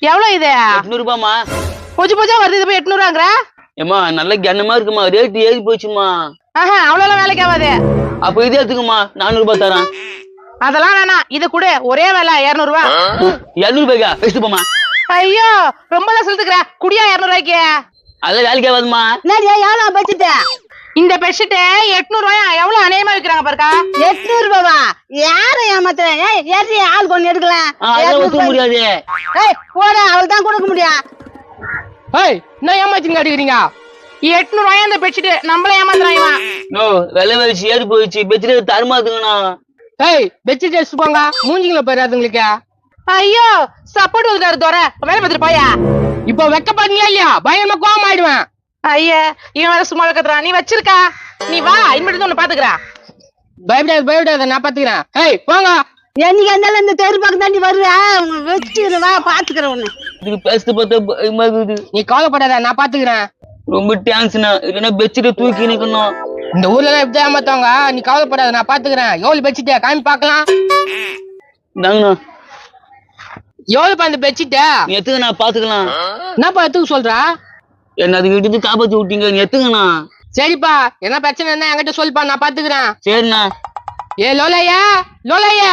எவ்வளவு இது? 800 ரூபாய்மா. பூஜை பூஜா வருது, இது போய் 800 ஏமா நல்ல கனமா இருக்குமா, ரேட்டு ஏறி போச்சுமா. அவ்வளவு வேலைக்கு ஆகாது. அப்ப இது எடுத்துக்குமா, 400 ரூபாய் தரேன். அதெல்லாம் வேணாம், இது கூட ஒரே வேலை 200 ரூபாய். 200 ரூபாய்க்கா? வச்சுட்டு போமா. ஐயோ ரொம்பதான் சொல்லிட்டுக்கிற, குடியா 200 ரூபாய்க்கு. அதெல்லாம் வேலைக்கு ஆகாதுமா. எவ்வளவு பெட்ஷீட்? இந்த பெட்ஷீட் 800 ரூபாயா? எவ்வளவு அநியாயமா விக்கிறாங்க பாருக்கா. 800 ரூபாவா? யாரு ஏமாத்துறேன்? ஏறி ஆள் கொண்டு எடுக்கலாம். அதெல்லாம் ஒத்துக்க முடியாது. போட, அவள் தான் கொடுக்க முடியும். என்ன ஏமாச்சுங்க அடிக்கிறீங்க? 800 ரூபாயா இந்த பெட்ஷீட்? நம்மள ஏமாத்துறாங்க. நோ, விலை வச்சு ஏறி போயிடுச்சு. பெட்ஷீட் தரமாத்துங்கண்ணா. பெட்ஷீட் எடுத்து போங்க, மூஞ்சிங்கள போயிடாதுங்களுக்கு. ஐயோ சப்போர்ட் வந்துட்டாரு தோற, வேலை பார்த்துட்டு போயா. இப்போ வெக்க பாத்தீங்களா இல்லையா? பயமா கோவம் ஆயிடுவேன். ஐயா இவன் வேற சும்மா வைக்கறான், நீ வச்சிருக்கா. நீ வா, இனிமேட்டு உன்னை பாத்துக்கிறேன். பயப்படாத நான் பாத்துக்கிறேன். போங்க. என்னைக்கு இருந்தாலும் இந்த தெரு பக்கம் தாண்டி வருவா, வச்சுட்டு வா, பாத்துக்கிறேன் உன்னை. இதுக்கு பேசிட்டு பார்த்தா நீ கவலைப்படாத, நான் பாத்துக்கிறேன். ரொம்ப டேன்ஸ்னா, இல்லைன்னா பெட்ஷீட்டை தூக்கி நிக்கணும். இந்த ஊர்ல எல்லாம் எப்படி ஏமாத்தவங்க, நீ கவலைப்படாத, நான் பாத்துக்கிறேன். எவ்வளவு பெட்ஷீட் காமி பாக்கலாம். இந்தாங்கண்ணா. எவ்வளவு அந்த பெட்ஷீட்? நீ எத்துக்க, நான் பாத்துக்கலாம். என்னப்பா எத்துக்கு சொல்றா? என்ன அதுக்கு எடுத்து காப்பாத்தி விட்டீங்க, நீ எத்துக்கண்ணா. சரிப்பா, என்ன பிரச்சனை என்ன என்கிட்ட சொல்லுப்பா, நான் பாத்துக்கிறேன். சரிண்ணா. லோலையா